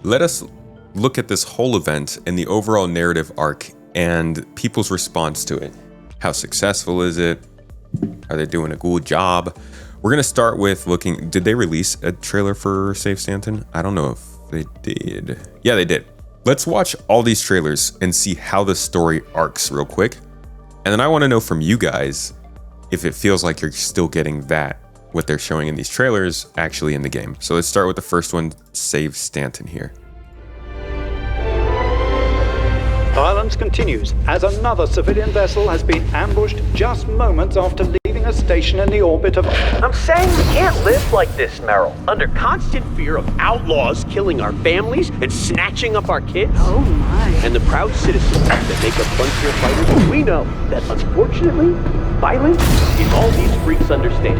let us look at this whole event and the overall narrative arc and people's response to it. How successful is it? Are they doing a good job? We're gonna start with looking. Did they release a trailer for Save Stanton? I don't know if they did. Yeah, they did. Let's watch all these trailers and see how the story arcs real quick. And then I want to know from you guys if it feels like you're still getting what they're showing in these trailers actually in the game. So let's start with the first one, Save Stanton here. Violence continues as another civilian vessel has been ambushed just moments after leaving a station in the orbit of... I'm saying we can't live like this, Merrill. Under constant fear of outlaws killing our families and snatching up our kids. Oh my. And the proud citizens that make us frontier fighters. We know that, unfortunately, violence is all these freaks understand.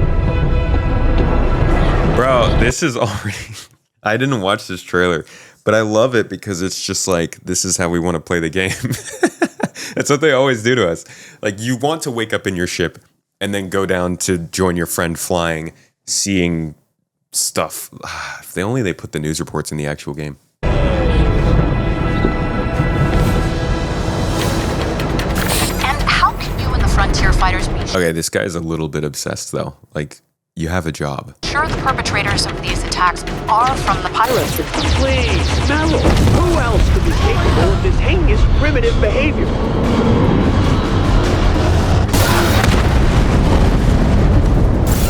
Bro, this is already... I didn't watch this trailer, but I love it because it's just like, this is how we want to play the game. That's what they always do to us. Like, you want to wake up in your ship and then go down to join your friend flying, seeing stuff. If they put the news reports in the actual game. And how can you and the Frontier Fighters be Okay, this guy's a little bit obsessed, though. Like, you have a job. sure the perpetrators of these attacks are from the pirates? Please, Merrill, who else could be capable of this heinous, primitive behavior?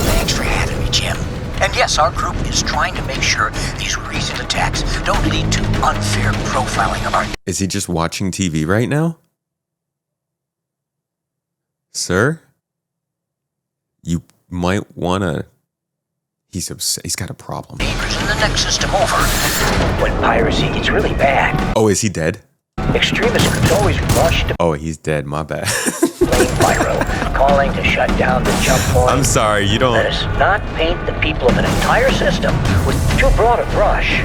Thanks for having me, Jim. And yes, our group is trying to make sure these recent attacks don't lead to unfair profiling of our... Is he just watching TV right now? Sir? You might wanna... He's got a problem. neighbors in the next system over. When piracy gets really bad, Oh, is he dead? extremist groups always rush to Oh, he's dead. My bad. blame Pyro, calling to shut down the jump point. I'm sorry, you Let don't... us not paint the people of an entire system with too broad a brush.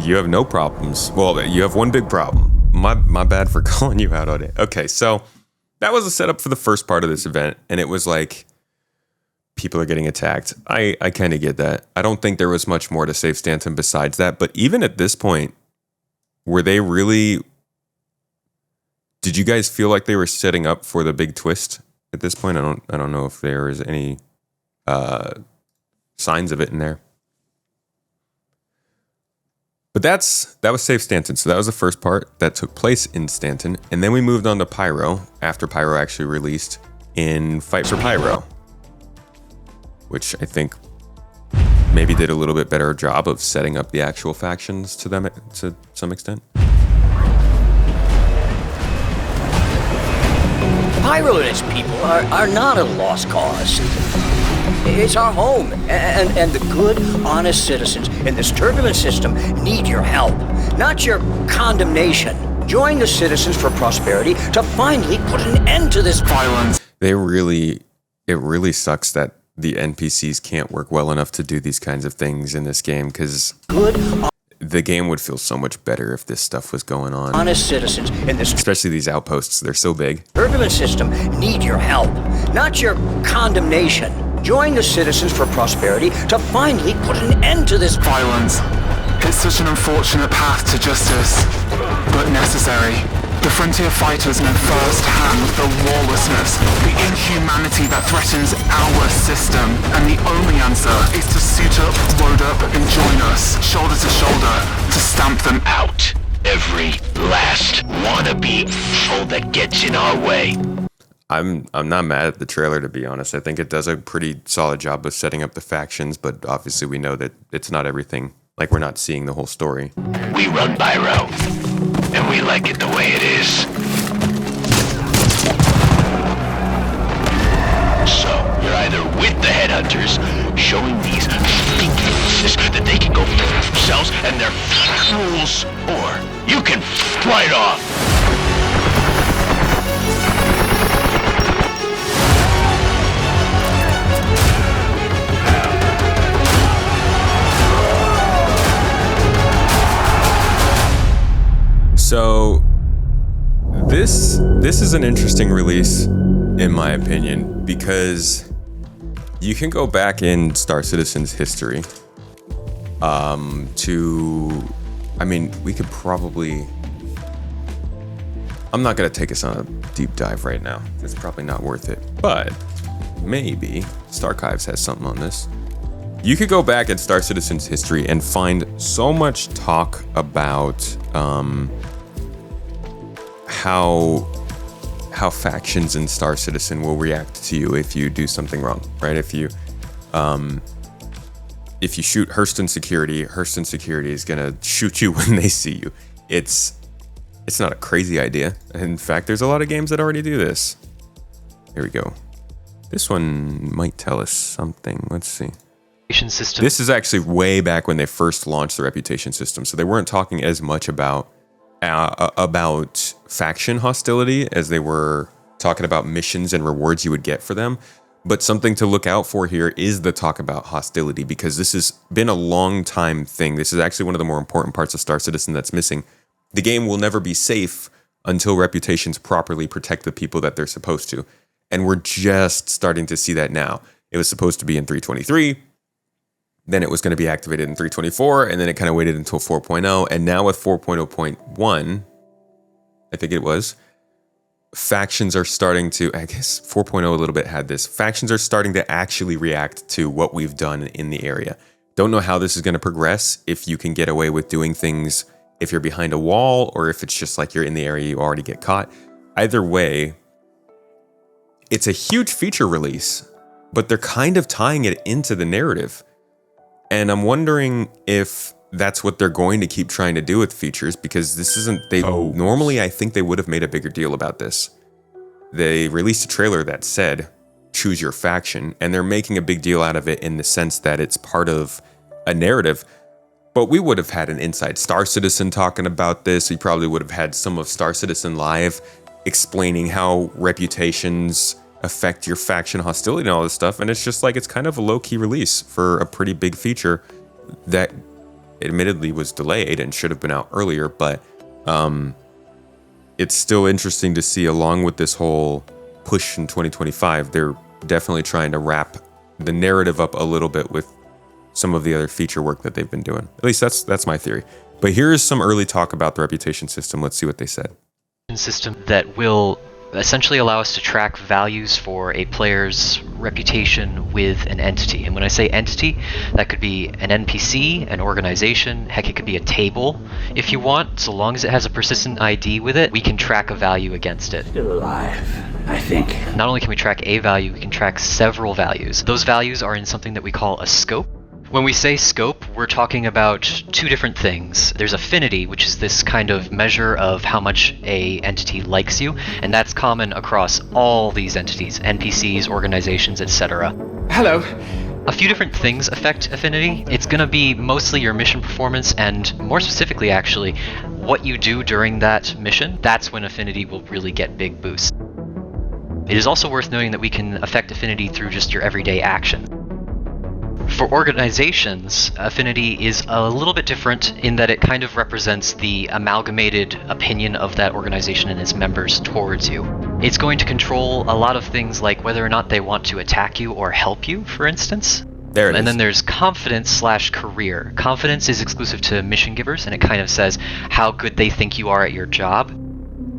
You have no problems. Well, you have one big problem. My bad for calling you out on it. Okay, so that was a setup for the first part of this event, and it was like people are getting attacked. I kind of get that. I don't think there was much more to Save Stanton besides that, but even at this point, were they really... Did you guys feel like they were setting up for the big twist at this point? I don't know if there is any signs of it in there. But that was Save Stanton. So that was the first part that took place in Stanton. And then we moved on to Pyro, after Pyro actually released in Fight for Pyro, which I think maybe did a little bit better job of setting up the actual factions to them to some extent. Pyro and his people are not a lost cause. It's our home, and the good, honest citizens in this turbulent system need your help, not your condemnation. Join the Citizens for Prosperity to finally put an end to this violence. It really sucks that the NPCs can't work well enough to do these kinds of things in this game, because the game would feel so much better if this stuff was going on. Honest citizens in this Especially these outposts, they're so big. turbulent system need your help, not your condemnation. Join the Citizens for Prosperity to finally put an end to this violence. It's such an unfortunate path to justice, but necessary. The Frontier Fighters know firsthand the lawlessness, the inhumanity that threatens our system, and the only answer is to suit up, load up, and join us, shoulder to shoulder, to stamp them out. Every last wannabe fool that gets in our way. I'm not mad at the trailer, to be honest. I think it does a pretty solid job of setting up the factions, but obviously we know that it's not everything. Like, we're not seeing the whole story. We run Pyro, and we like it the way it is. So, you're either with the headhunters, showing these faces that they can go for themselves and they're fools, or you can right off. So this is an interesting release, in my opinion, because You can go back in Star Citizen's history we could probably... I'm not going to take us on a deep dive right now. It's probably not worth it. But maybe Starchives has something on this. You could go back in Star Citizen's history and find so much talk about how factions in Star Citizen will react to you if you do something wrong, right? If you shoot Hurston Security is gonna shoot you when they see you. It's not a crazy idea. In fact, there's a lot of games that already do this. Here we go. This one might tell us something. Let's see. System. This is actually way back when they first launched the reputation system, so they weren't talking as much about faction hostility as they were talking about missions and rewards you would get for them. But something to look out for here is the talk about hostility, because this has been a long time thing. This is actually one of the more important parts of Star Citizen that's missing. The game will never be safe until reputations properly protect the people that they're supposed to. And we're just starting to see that now. It was supposed to be in 3.23, then it was going to be activated in 3.24, and then it kind of waited until 4.0. And now with 4.0.1, I think it was, factions are starting to, I guess 4.0 a little bit had this, factions are starting to actually react to what we've done in the area. Don't know how this is going to progress, if you can get away with doing things if you're behind a wall, or if it's just like you're in the area, you already get caught. Either way, it's a huge feature release, but they're kind of tying it into the narrative. And I'm wondering if that's what they're going to keep trying to do with features, because this isn't, normally I think they would have made a bigger deal about this. They released a trailer that said, choose your faction, and they're making a big deal out of it in the sense that it's part of a narrative. But we would have had an Inside Star Citizen talking about this. We probably would have had some of Star Citizen Live explaining how reputations affect your faction hostility and all this stuff. And it's just like, it's kind of a low-key release for a pretty big feature that admittedly was delayed and should have been out earlier. But it's still interesting to see, along with this whole push in 2025, they're definitely trying to wrap the narrative up a little bit with some of the other feature work that they've been doing. At least that's my theory. But here's some early talk about the reputation system. Let's see what they said. System that will essentially allow us to track values for a player's reputation with an entity. And when I say entity, that could be an NPC, an organization, heck, it could be a table if you want. So long as it has a persistent ID with it, we can track a value against it. Still alive, I think. Not only can we track a value, we can track several values. Those values are in something that we call a scope. When we say scope, we're talking about two different things. There's affinity, which is this kind of measure of how much a entity likes you, and that's common across all these entities, NPCs, organizations, etc. Hello. A few different things affect affinity. It's going to be mostly your mission performance, and more specifically actually, what you do during that mission. That's when affinity will really get big boosts. It is also worth noting that we can affect affinity through just your everyday action. For organizations, affinity is a little bit different in that it kind of represents the amalgamated opinion of that organization and its members towards you. It's going to control a lot of things like whether or not they want to attack you or help you, for instance. There it is. And then there's confidence/career. Confidence is exclusive to mission givers, and it kind of says how good they think you are at your job.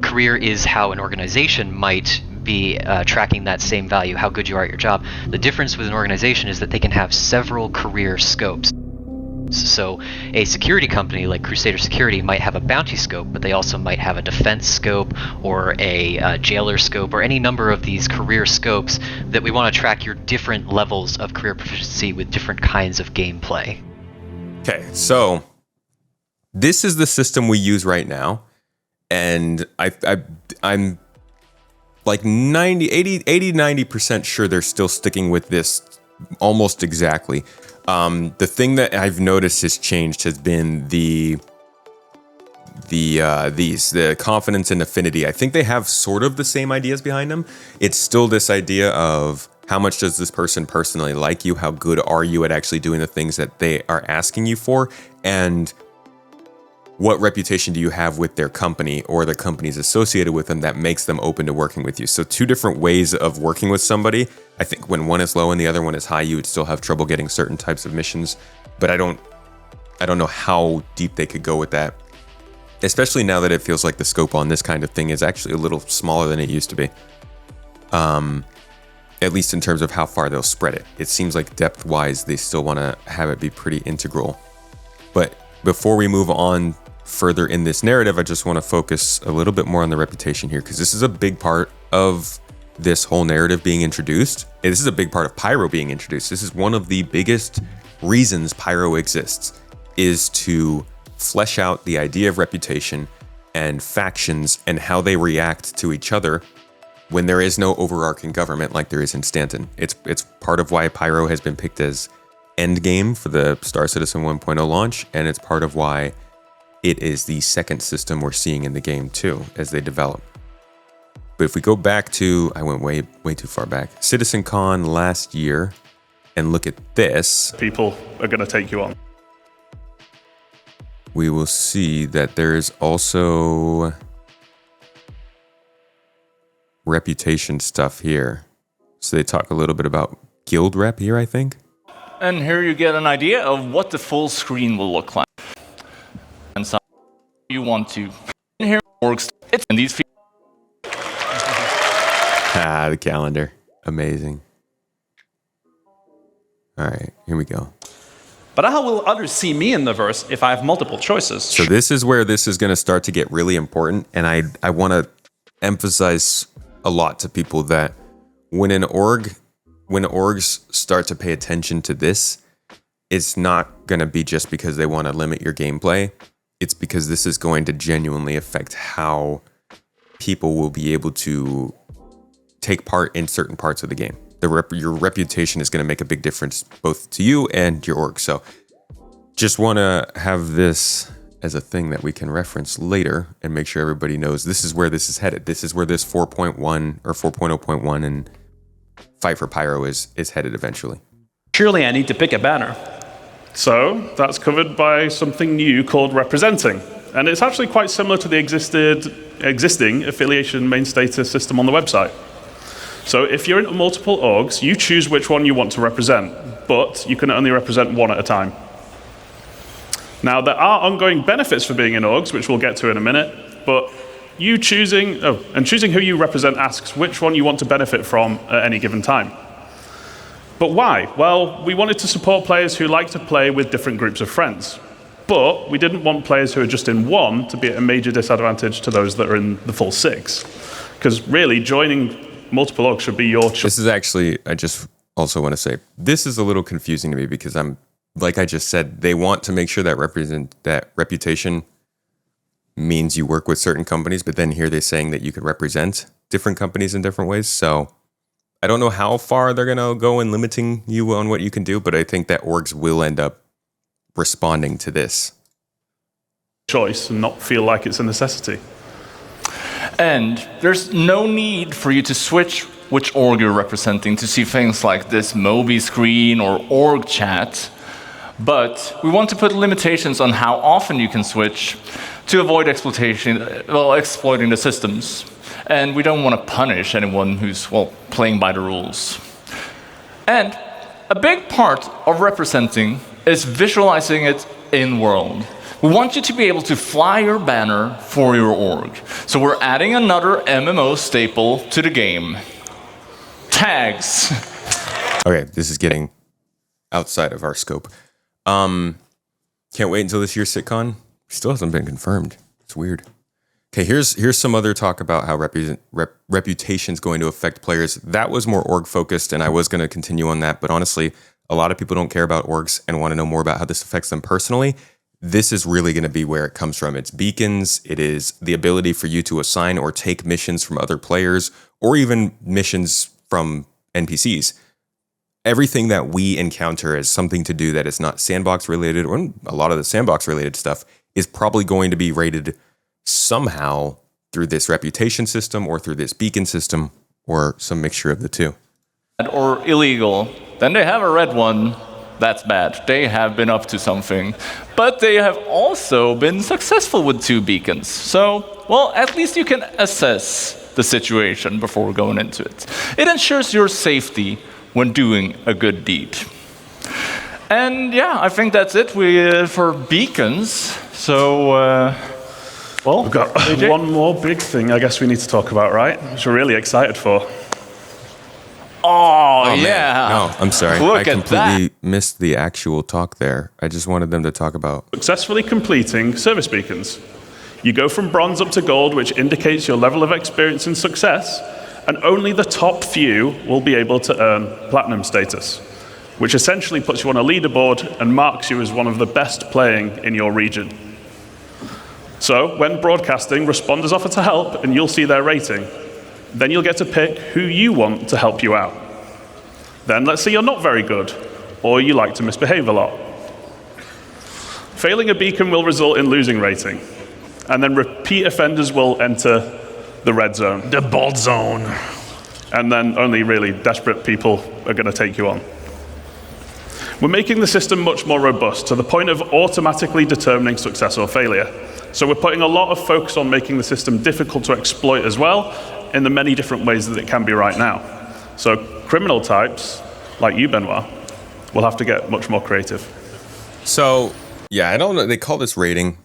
Career is how an organization might be tracking that same value, how good you are at your job. The difference with an organization is that they can have several career scopes. So a security company like Crusader Security might have a bounty scope, but they also might have a defense scope or a jailer scope or any number of these career scopes that we want to track your different levels of career proficiency with different kinds of gameplay. Okay, so this is the system we use right now, and I'm like 90% sure they're still sticking with this almost exactly. The thing that I've noticed has changed has been the confidence and affinity. I think they have sort of the same ideas behind them. It's still this idea of how much does this person personally like you? How good are you at actually doing the things that they are asking you for? And what reputation do you have with their company or the companies associated with them that makes them open to working with you? So two different ways of working with somebody. I think when one is low and the other one is high, you would still have trouble getting certain types of missions, but I don't know how deep they could go with that, especially now that it feels like the scope on this kind of thing is actually a little smaller than it used to be. At least in terms of how far they'll spread it. It seems like depth-wise, they still want to have it be pretty integral. But before we move on further in this narrative, I just want to focus a little bit more on the reputation here, because this is a big part of this whole narrative being introduced. And this is a big part of Pyro being introduced. This is one of the biggest reasons Pyro exists, is to flesh out the idea of reputation and factions and how they react to each other when there is no overarching government like there is in Stanton. It's part of why Pyro has been picked as endgame for the Star Citizen 1.0 launch, and it's part of why it is the second system we're seeing in the game too, as they develop. But if we go back to, I went way too far back, CitizenCon last year, and look at this. People are going to take you on. We will see that there is also reputation stuff here. So they talk a little bit about guild rep here, I think. And here you get an idea of what the full screen will look like. And so you want to. And here works. It's in these. The calendar. Amazing. All right, here we go. But how will others see me in the verse if I have multiple choices? So this is where this is going to start to get really important, and I want to emphasize a lot to people that when orgs start to pay attention to this, it's not going to be just because they want to limit your gameplay. It's because this is going to genuinely affect how people will be able to take part in certain parts of the game. Your reputation is going to make a big difference both to you and your org. So just want to have this as a thing that we can reference later and make sure everybody knows this is where this is headed. This is where this 4.1 or 4.0.1 and Fight for Pyro is headed eventually. Surely I need to pick a banner. So that's covered by something new called representing. And it's actually quite similar to the existing affiliation main status system on the website. So if you're into multiple orgs, you choose which one you want to represent, but you can only represent one at a time. Now, there are ongoing benefits for being in orgs, which we'll get to in a minute, but choosing who you represent asks which one you want to benefit from at any given time. But why? Well, we wanted to support players who like to play with different groups of friends, but we didn't want players who are just in one to be at a major disadvantage to those that are in the full six. Because really, joining multiple orgs should be your choice. This is actually, I just also want to say, this is a little confusing to me because like I just said, they want to make sure that reputation means you work with certain companies, but then here they're saying that you could represent different companies in different ways. So I don't know how far they're going to go in limiting you on what you can do, but I think that orgs will end up responding to this choice and not feel like it's a necessity. And there's no need for you to switch which org you're representing to see things like this Moby screen or org chat. But we want to put limitations on how often you can switch to avoid exploiting the systems. And we don't want to punish anyone who's, playing by the rules. And a big part of representing is visualizing it in-world. We want you to be able to fly your banner for your org. So we're adding another MMO staple to the game. Tags. Okay, this is getting outside of our scope. Can't wait until this year's SitCon. Still hasn't been confirmed. It's weird. Okay, here's some other talk about how reputation's going to affect players. That was more org focused, and I was going to continue on that. But honestly, a lot of people don't care about orgs and want to know more about how this affects them personally. This is really going to be where it comes from. It's beacons. It is the ability for you to assign or take missions from other players or even missions from NPCs. Everything that we encounter as something to do that is not sandbox related, or a lot of the sandbox related stuff, is probably going to be rated somehow through this reputation system or through this beacon system or some mixture of the two. Or illegal. Then they have a red one. That's bad. They have been up to something. But they have also been successful with 2 beacons. So, well, at least you can assess the situation before going into it. It ensures your safety when doing a good deed. And yeah, I think that's it for beacons. So, well, we've got AJ? one more big thing I guess we need to talk about, right? Which we're really excited for. Oh man. yeah. No, I'm sorry. Look I at completely missed the actual talk there. I just wanted them to talk about Successfully completing service beacons. You go from bronze up to gold, which indicates your level of experience and success, and only the top few will be able to earn platinum status, which essentially puts you on a leaderboard and marks you as one of the best playing in your region. So when broadcasting, responders offer to help and you'll see their rating. Then you'll get to pick who you want to help you out. Then let's say you're not very good, or you like to misbehave a lot. Failing a beacon will result in losing rating, and then repeat offenders will enter the red zone. The bald zone. And then only really desperate people are going to take you on. We're making the system much more robust to the point of automatically determining success or failure. So we're putting a lot of focus on making the system difficult to exploit as well, in the many different ways that it can be right now. So criminal types, like you, Benoit, will have to get much more creative. So, yeah, I don't know. They call this rating.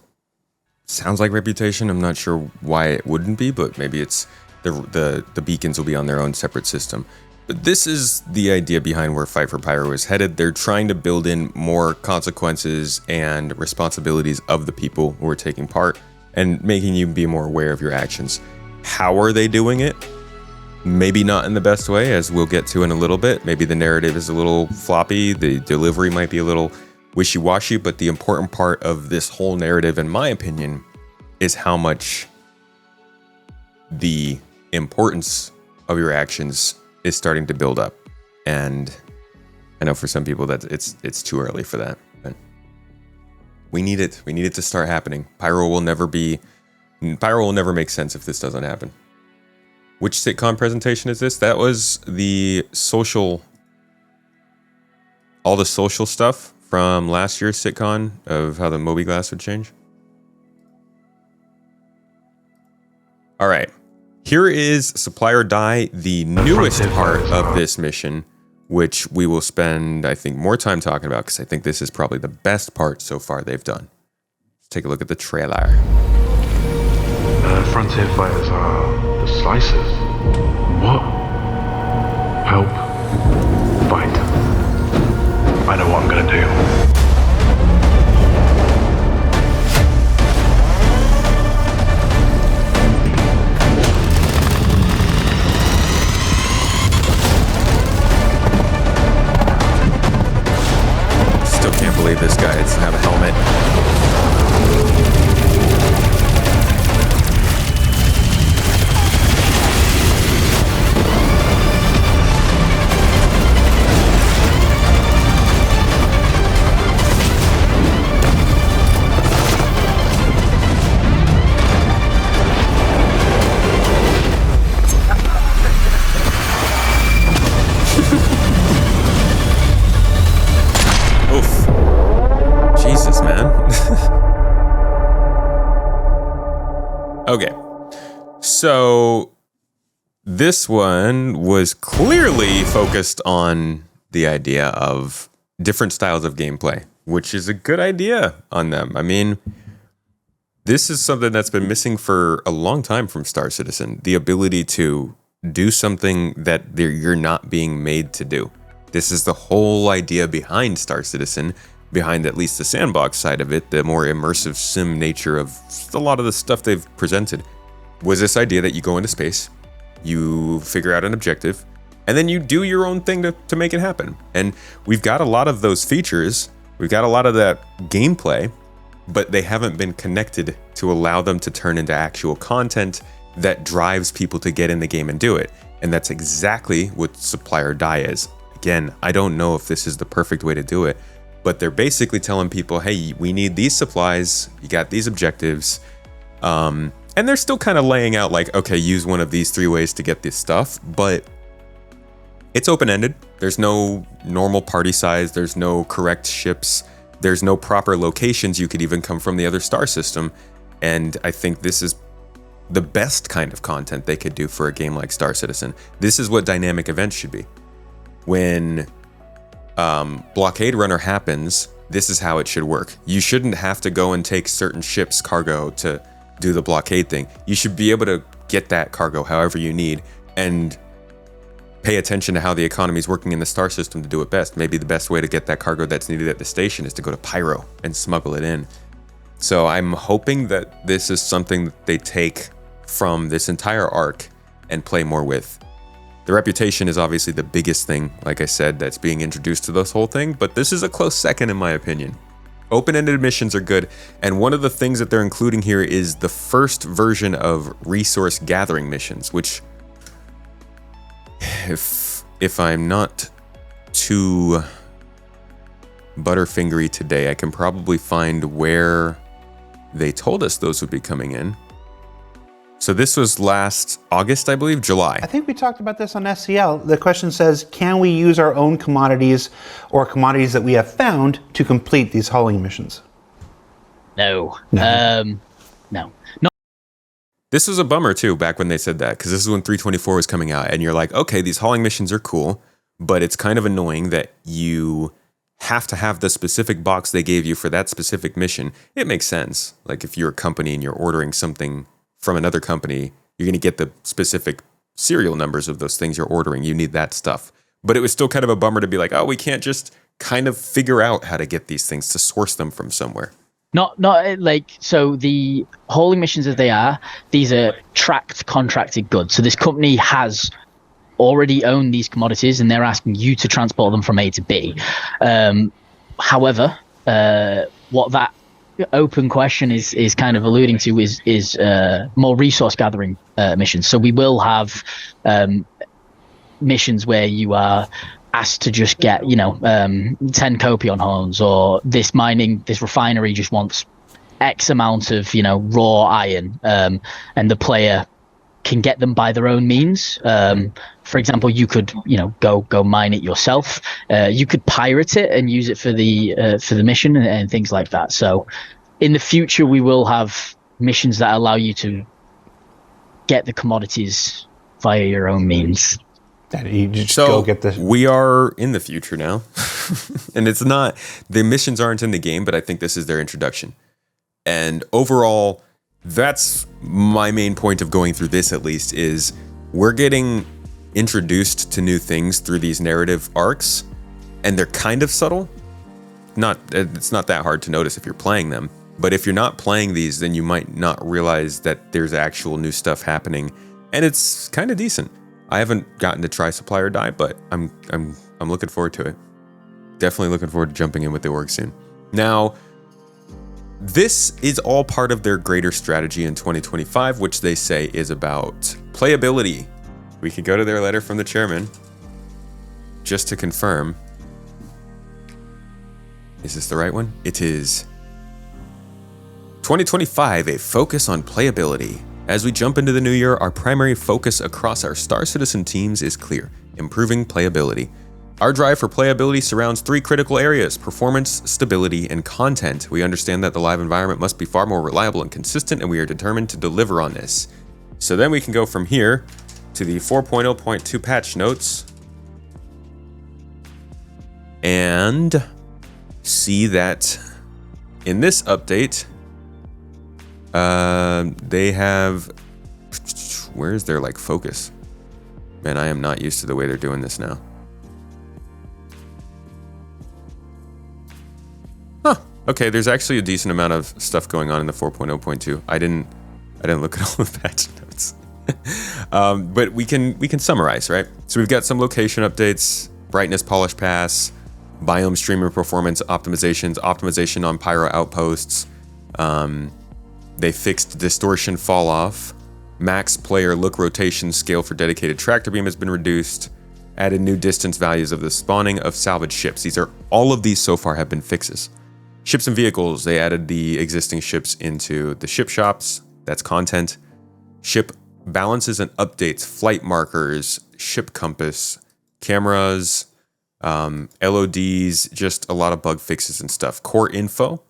Sounds like reputation. I'm not sure why it wouldn't be, but maybe it's the beacons will be on their own separate system. But this is the idea behind where Fight for Pyro is headed. They're trying to build in more consequences and responsibilities of the people who are taking part and making you be more aware of your actions. How are they doing it? Maybe not in the best way, as we'll get to in a little bit. Maybe the narrative is a little floppy, the delivery might be a little wishy-washy, but the important part of this whole narrative, in my opinion, is how much the importance of your actions is starting to build up. And I know for some people that it's too early for that, but we need it. We need it to start happening. Pyro will never make sense if this doesn't happen. Which sitcom presentation is this? That was all the social stuff from last year's sitcom of how the Moby Glass would change. All right. Here is Supply or Die, the newest part of this mission, which we will spend, I think, more time talking about because I think this is probably the best part so far they've done. Let's take a look at the trailer. Frontier fighters are the slicers. What? Help. Fight. I know what I'm gonna do. Still can't believe this guy doesn't have a helmet. Jesus, man. Okay. So this one was clearly focused on the idea of different styles of gameplay, which is a good idea on them. I mean, this is something that's been missing for a long time from Star Citizen, the ability to do something that you're not being made to do. This is the whole idea behind Star Citizen, behind at least the sandbox side of it, the more immersive sim nature of a lot of the stuff they've presented, was this idea that you go into space, you figure out an objective, and then you do your own thing to make it happen. And we've got a lot of those features, we've got a lot of that gameplay, but they haven't been connected to allow them to turn into actual content that drives people to get in the game and do it. And that's exactly what Supply or Die is. Again, I don't know if this is the perfect way to do it, but they're basically telling people, hey, we need these supplies, you got these objectives, and they're still kind of laying out like, okay, use one of these 3 ways to get this stuff, but it's open-ended. There's no normal party size, there's no correct ships. There's no proper locations you could even come from the other star system. And I think this is the best kind of content they could do for a game like Star Citizen. This is what dynamic events should be. When Blockade Runner happens, this is how it should work. You shouldn't have to go and take certain ships' cargo to do the blockade thing. You should be able to get that cargo however you need and pay attention to how the economy is working in the star system to do it best. Maybe the best way to get that cargo that's needed at the station is to go to Pyro and smuggle it in. So I'm hoping that this is something that they take from this entire arc and play more with. The reputation is obviously the biggest thing, like I said, that's being introduced to this whole thing, but this is a close second in my opinion. Open-ended missions are good, and one of the things that they're including here is the first version of resource gathering missions, which if I'm not too butterfingery today, I can probably find where they told us those would be coming in. So this was last August, I believe, July. I think we talked about this on SCL. The question says, can we use our own commodities or commodities that we have found to complete these hauling missions? No. No. No. This was a bummer too, back when they said that, because this is when 324 was coming out, and you're like, okay, these hauling missions are cool, but it's kind of annoying that you have to have the specific box they gave you for that specific mission. It makes sense. Like if you're a company and you're ordering something from another company, you're going to get the specific serial numbers of those things you're ordering. You need that stuff. But it was still kind of a bummer to be like, oh, we can't just kind of figure out how to get these things to source them from somewhere. Not like, so the hauling missions as they are, these are tracked, contracted goods. So this company has already owned these commodities and they're asking you to transport them from A to B. However, what that open question is kind of alluding to is more resource gathering missions. So we will have missions where you are asked to just get 10 copion horns, or this refinery just wants X amount of raw iron, and the player can get them by their own means. For example, you could go mine it yourself. You could pirate it and use it for the mission and things like that. So in the future we will have missions that allow you to get the commodities via your own means. You just go get the... We are in the future now. And it's not, the missions aren't in the game, but I think this is their introduction. And overall, that's my main point of going through this, at least, is we're getting introduced to new things through these narrative arcs, and they're kind of subtle. It's not that hard to notice if you're playing them, but if you're not playing these, then you might not realize that there's actual new stuff happening, and it's kind of decent. I haven't gotten to try Supply or Die, but I'm looking forward to it. Definitely looking forward to jumping in with the org soon. Now, this is all part of their greater strategy in 2025, which they say is about playability. We can go to their letter from the chairman just to confirm. Is this the right one? It is. 2025, a focus on playability. As we jump into the new year, our primary focus across our Star Citizen teams is clear: improving playability. Our drive for playability surrounds three critical areas: performance, stability, and content. We understand that the live environment must be far more reliable and consistent, and we are determined to deliver on this. So then we can go from here to the 4.0.2 patch notes and see that in this update, they have, where's their focus? Man, I am not used to the way they're doing this now. Huh. Okay, there's actually a decent amount of stuff going on in the 4.0.2. I didn't look at all the patch notes. But we can summarize, right? So we've got some location updates, brightness polish pass, biome streamer performance optimizations, optimization on pyro outposts. They fixed distortion fall off. Max player look rotation scale for dedicated tractor beam has been reduced. Added new distance values of the spawning of salvage ships. All of these so far have been fixes. Ships and vehicles, they added the existing ships into the ship shops. That's content. Ship balances and updates, flight markers, ship compass, cameras, LODs, just a lot of bug fixes and stuff. Core info,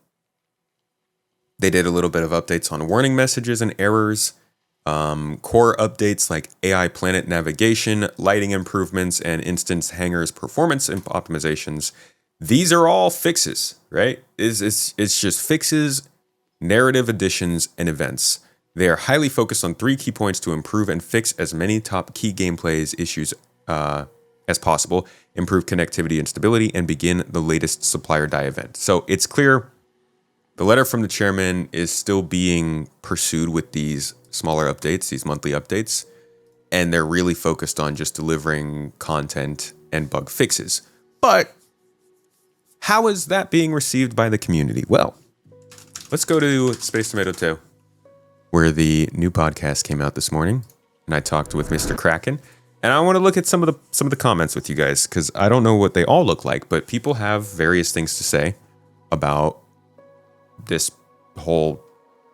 they did a little bit of updates on warning messages and errors. Core updates like AI planet navigation, lighting improvements, and instance hangars performance optimizations. These are all fixes, right? It's just fixes, narrative additions, and events. They are highly focused on 3 key points to improve and fix as many top key gameplay issues as possible, improve connectivity and stability, and begin the latest supplier die event. So it's clear the letter from the chairman is still being pursued with these smaller updates, these monthly updates, and they're really focused on just delivering content and bug fixes. But how is that being received by the community? Well, let's go to Space Tomato 2, where the new podcast came out this morning, and I talked with Mr. Kraken, and I want to look at some of the comments with you guys, because I don't know what they all look like, but people have various things to say about this whole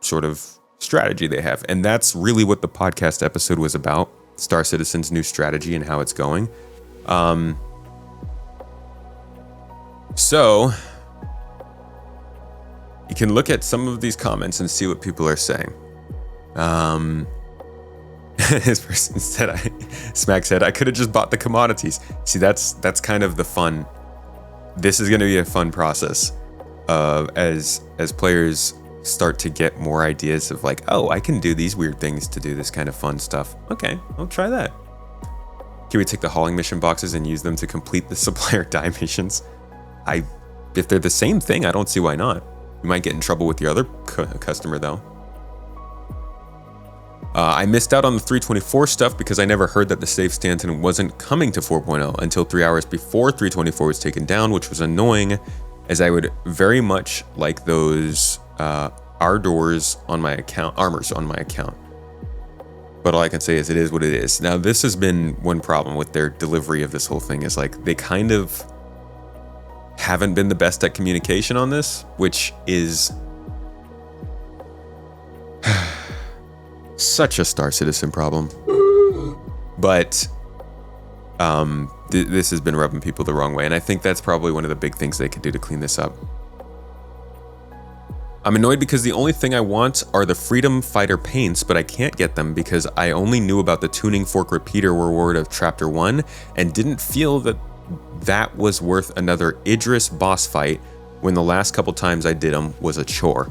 sort of strategy they have, and that's really what the podcast episode was about: Star Citizen's new strategy and how it's going. So you can look at some of these comments and see what people are saying. This person said, Smack said, I could have just bought the commodities. See, that's kind of the fun. This is going to be a fun process as players start to get more ideas of like, oh, I can do these weird things to do this kind of fun stuff. Okay, I'll try that. Can we take the hauling mission boxes and use them to complete the supplier die missions? If they're the same thing, I don't see why not. You might get in trouble with your other customer though. I missed out on the 324 stuff because I never heard that the save Stanton wasn't coming to 4.0 until 3 hours before 324 was taken down, which was annoying, as I would very much like those armors on my account. But all I can say is it is what it is. Now, this has been one problem with their delivery of this whole thing, is like they kind of haven't been the best at communication on this, which is such a Star Citizen problem. But this has been rubbing people the wrong way, and I think that's probably one of the big things they could do to clean this up. I'm annoyed because the only thing I want are the Freedom Fighter paints, but I can't get them because I only knew about the tuning fork repeater reward of Chapter 1 and didn't feel that was worth another Idris boss fight when the last couple times I did them was a chore.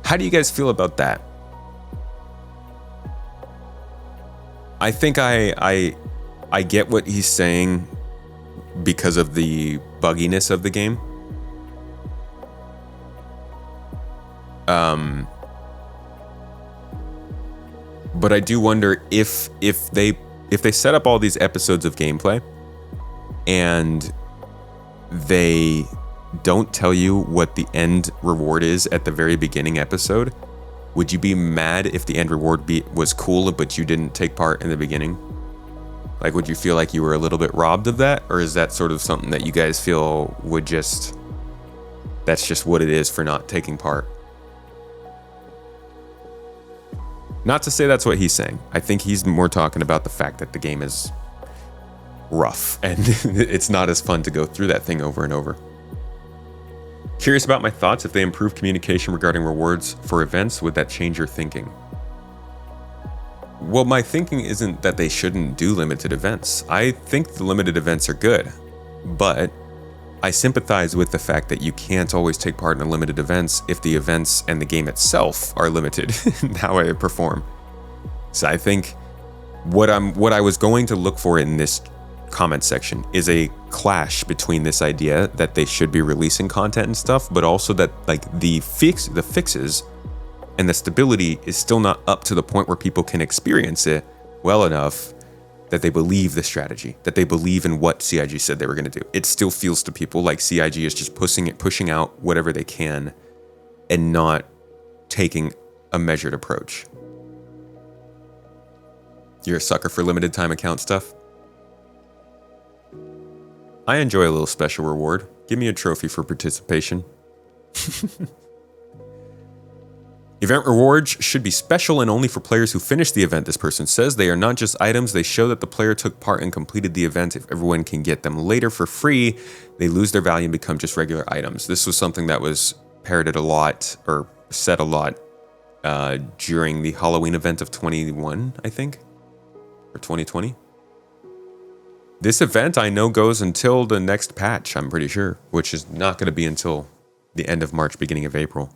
How do you guys feel about that? I think I get what he's saying because of the bugginess of the game. But I do wonder if they set up all these episodes of gameplay and they don't tell you what the end reward is at the very beginning episode, would you be mad if the end reward was cool but you didn't take part in the beginning? Like, would you feel like you were a little bit robbed of that? Or is that sort of something that you guys feel that's just what it is for not taking part? Not to say that's what he's saying. I think he's more talking about the fact that the game is rough and it's not as fun to go through that thing over and over. Curious about my thoughts. If they improve communication regarding rewards for events, would that change your thinking? Well, my thinking isn't that they shouldn't do limited events. I think the limited events are good, but I sympathize with the fact that you can't always take part in limited events if the events and the game itself are limited in how I perform. So I think what I was going to look for in this comment section is a clash between this idea that they should be releasing content and stuff, but also that like the fixes and the stability is still not up to the point where people can experience it well enough that they believe the strategy, that they believe in what CIG said they were going to do. It still feels to people like CIG is just pushing out whatever they can and not taking a measured approach. You're a sucker for limited time account stuff? I enjoy a little special reward. Give me a trophy for participation. Event rewards should be special and only for players who finish the event, this person says. They are not just items, they show that the player took part and completed the event. If everyone can get them later for free, they lose their value and become just regular items. This was something that was parroted a lot, or said a lot, during the Halloween event of 21, I think, or 2020. This event I know goes until the next patch, I'm pretty sure, which is not going to be until the end of March, beginning of April.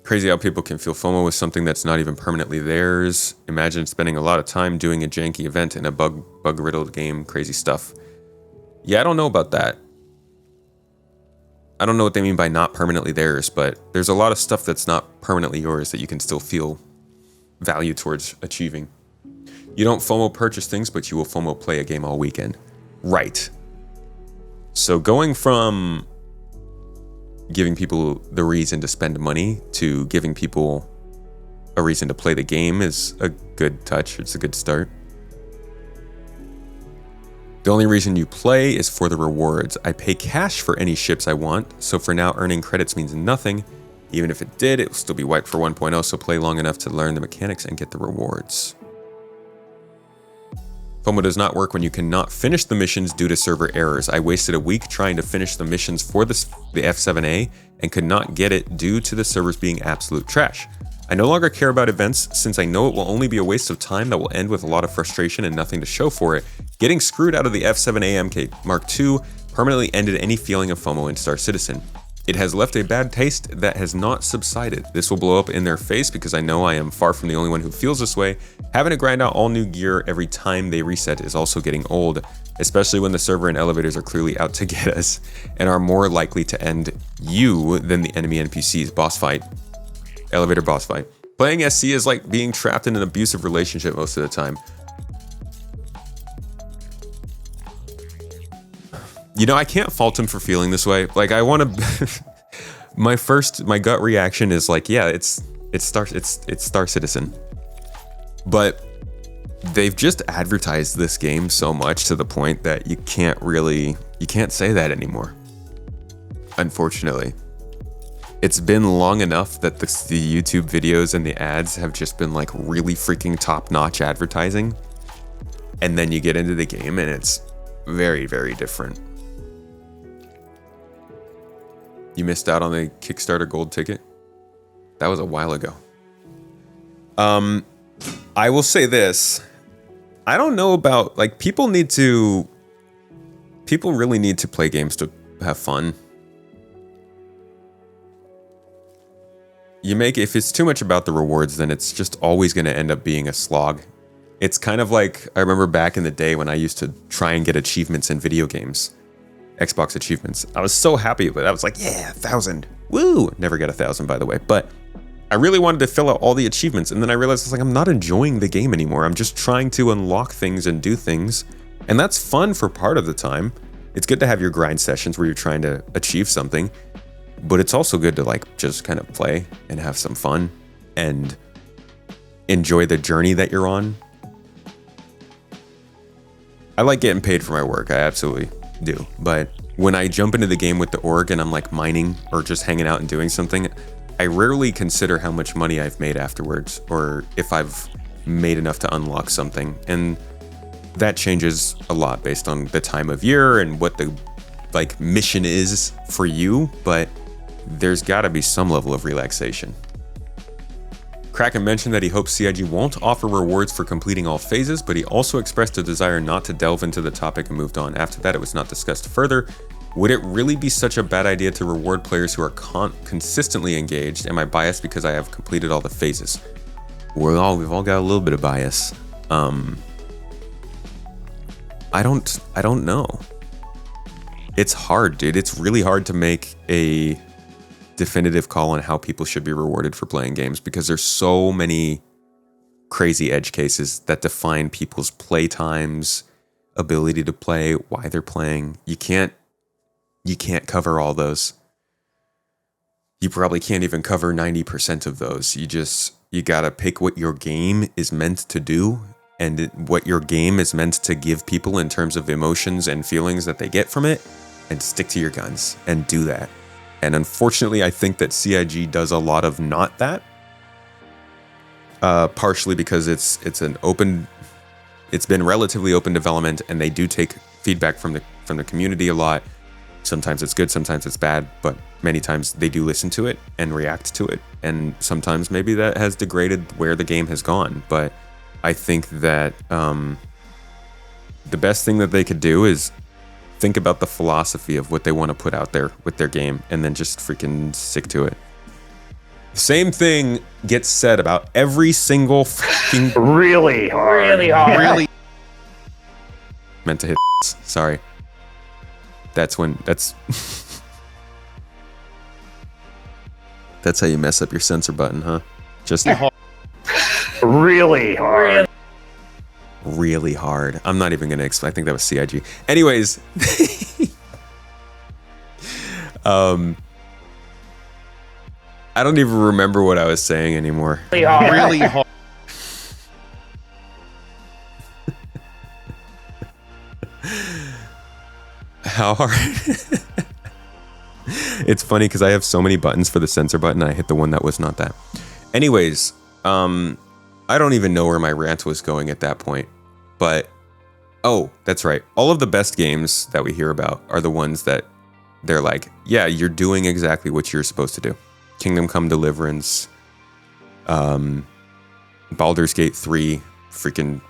Crazy how people can feel FOMO with something that's not even permanently theirs. Imagine spending a lot of time doing a janky event in a bug-riddled game. Crazy stuff. Yeah, I don't know about that. I don't know what they mean by not permanently theirs, but there's a lot of stuff that's not permanently yours that you can still feel value towards achieving. You don't FOMO purchase things, but you will FOMO play a game all weekend. Right. So going from giving people the reason to spend money to giving people a reason to play the game is a good touch. It's a good start. The only reason you play is for the rewards. I pay cash for any ships I want, so for now earning credits means nothing. Even if it did, it will still be wiped for 1.0, so play long enough to learn the mechanics and get the rewards. FOMO does not work when you cannot finish the missions due to server errors. I wasted a week trying to finish the missions for the F7A and could not get it due to the servers being absolute trash. I no longer care about events since I know it will only be a waste of time that will end with a lot of frustration and nothing to show for it. Getting screwed out of the F7A MK Mark II permanently ended any feeling of FOMO in Star Citizen. It has left a bad taste that has not subsided. This will blow up in their face because I know I am far from the only one who feels this way. Having to grind out all new gear every time they reset is also getting old, especially when the server and elevators are clearly out to get us and are more likely to end you than the enemy NPCs. Boss fight. Elevator boss fight. Playing SC is like being trapped in an abusive relationship most of the time. You know, I can't fault him for feeling this way. Like, I want to. my gut reaction is like, yeah, it's Star Citizen, but they've just advertised this game so much to the point that you can't say that anymore. Unfortunately, it's been long enough that the YouTube videos and the ads have just been like really freaking top-notch advertising, and then you get into the game and it's very, very different. You missed out on the Kickstarter gold ticket? That was a while ago. I will say this. I don't know about, like, people really need to play games to have fun. If it's too much about the rewards, then it's just always going to end up being a slog. It's kind of like, I remember back in the day when I used to try and get achievements in video games. Xbox achievements. I was so happy with it. I was like, yeah, 1,000. Woo! Never got 1,000, by the way. But I really wanted to fill out all the achievements. And then I realized, I'm not enjoying the game anymore. I'm just trying to unlock things and do things. And that's fun for part of the time. It's good to have your grind sessions where you're trying to achieve something. But it's also good to just kind of play and have some fun and enjoy the journey that you're on. I like getting paid for my work. I absolutely do. But when I jump into the game with the org and I'm like mining or just hanging out and doing something, I rarely consider how much money I've made afterwards or if I've made enough to unlock something. And that changes a lot based on the time of year and what the mission is for you, but there's got to be some level of relaxation. Kraken mentioned that he hopes CIG won't offer rewards for completing all phases, but he also expressed a desire not to delve into the topic and moved on. After that, it was not discussed further. Would it really be such a bad idea to reward players who are consistently engaged? Am I biased because I have completed all the phases? We've all got a little bit of bias. I don't know. It's hard, dude. It's really hard to make a definitive call on how people should be rewarded for playing games because there's so many crazy edge cases that define people's play times, ability to play, why they're playing. You can't cover all those. You probably can't even cover 90% of those. You gotta pick what your game is meant to do and what your game is meant to give people in terms of emotions and feelings that they get from it, and stick to your guns and do that. And unfortunately, I think that CIG does a lot of not that. Partially because it's been relatively open development, and they do take feedback from the community a lot. Sometimes it's good, sometimes it's bad, but many times they do listen to it and react to it. And sometimes maybe that has degraded where the game has gone. But I think that the best thing that they could do is think about the philosophy of what they want to put out there with their game, and then just freaking stick to it. Same thing gets said about every single fucking really hard. Really meant to hit. Sorry. That's that's how you mess up your censor button, huh? Just really hard. Really hard. I'm not even gonna explain. I think that was CIG. Anyways, I don't even remember what I was saying anymore. Really hard. How hard? It's funny because I have so many buttons for the censor button. I hit the one that was not that. Anyways, I don't even know where my rant was going at that point. But, oh, that's right. All of the best games that we hear about are the ones that they're like, yeah, you're doing exactly what you're supposed to do. Kingdom Come Deliverance, Baldur's Gate 3, freaking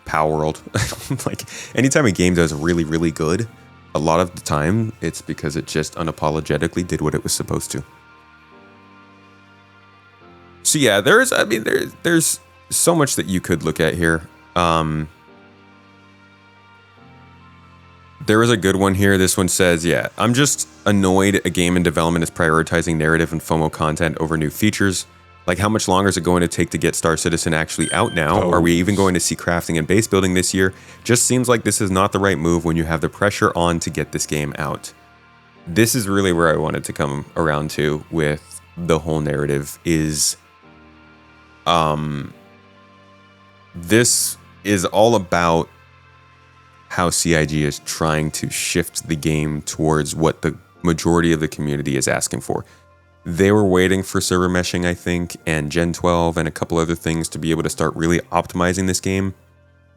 Power World. Like, anytime a game does really, really good, a lot of the time it's because it just unapologetically did what it was supposed to. So yeah, there's so much that you could look at here. There is a good one here. This one says, yeah, I'm just annoyed a game in development is prioritizing narrative and FOMO content over new features. Like, how much longer is it going to take to get Star Citizen actually out now? Are we even going to see crafting and base building this year? Just seems like this is not the right move when you have the pressure on to get this game out. This is really where I wanted to come around to with the whole narrative is, this is all about how CIG is trying to shift the game towards what the majority of the community is asking for. They were waiting for server meshing, I think, and Gen 12 and a couple other things to be able to start really optimizing this game.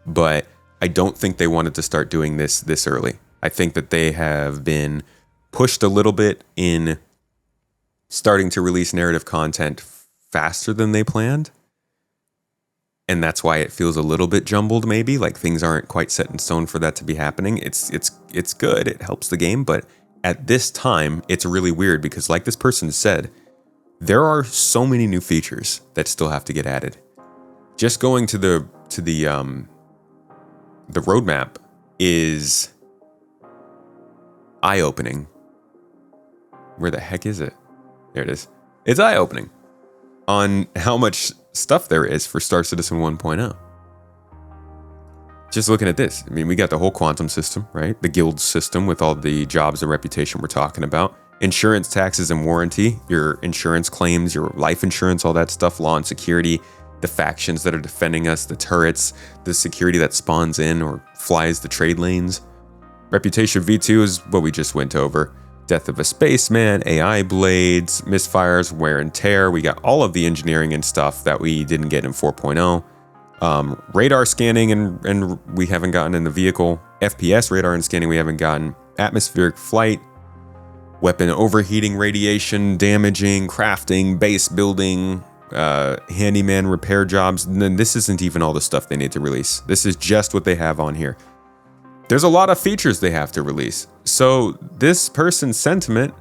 But I don't think they wanted to start doing this early. I think that they have been pushed a little bit in starting to release narrative content faster than they planned. And that's why it feels a little bit jumbled, maybe. Like, things aren't quite set in stone for that to be happening. It's good. It helps the game, but at this time, it's really weird because, like this person said, there are so many new features that still have to get added. Just going to the roadmap is eye-opening. Where the heck is it? There it is. It's eye-opening on how much stuff there is for Star Citizen 1.0. Just looking at this, I mean, we got the whole quantum system, right? The guild system with all the jobs and reputation we're talking about. Insurance, taxes, and warranty. Your insurance claims, your life insurance, all that stuff. Law and security. The factions that are defending us. The turrets. The security that spawns in or flies the trade lanes. Reputation V2 is what we just went over. Death of a Spaceman, AI blades, misfires, wear and tear. We got all of the engineering and stuff that we didn't get in 4.0. Radar scanning and we haven't gotten in the vehicle. FPS radar and scanning we haven't gotten. Atmospheric flight. Weapon overheating, radiation, damaging, crafting, base building, handyman repair jobs. And then this isn't even all the stuff they need to release. This is just what they have on here. There's a lot of features they have to release. So this person's sentiment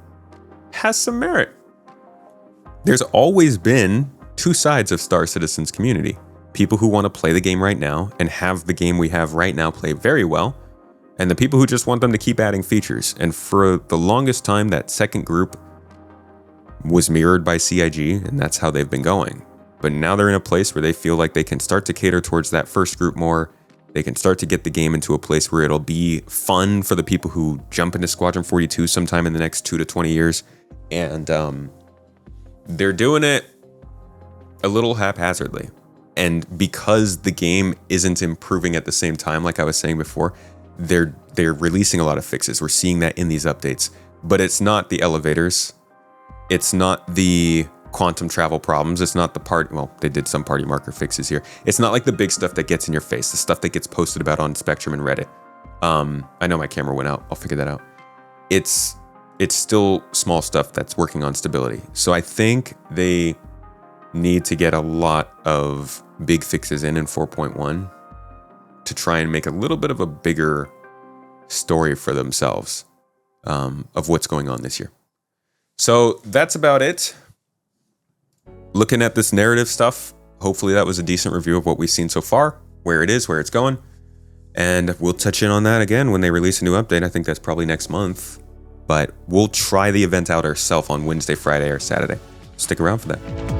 has some merit. There's always been two sides of Star Citizen's community. People who want to play the game right now and have the game we have right now play very well, and the people who just want them to keep adding features. And for the longest time, that second group was mirrored by CIG, and that's how they've been going. But now they're in a place where they feel like they can start to cater towards that first group more. They can start to get the game into a place where it'll be fun for the people who jump into Squadron 42 sometime in the next 2 to 20 years. And they're doing it a little haphazardly. And because the game isn't improving at the same time, like I was saying before, they're releasing a lot of fixes. We're seeing that in these updates. but it's not the elevators. It's not the quantum travel problems. It's not the part. Well, they did some party marker fixes here. It's not like the big stuff that gets in your face, the stuff that gets posted about on Spectrum and Reddit. I know my camera went out. I'll figure that out. It's still small stuff that's working on stability. So I think they need to get a lot of big fixes in 4.1 to try and make a little bit of a bigger story for themselves of what's going on this year. So that's about it. Looking at this narrative stuff, hopefully that was a decent review of what we've seen so far, where it is, where it's going. And we'll touch in on that again when they release a new update. I think that's probably next month. But we'll try the event out ourselves on Wednesday, Friday, or Saturday. Stick around for that.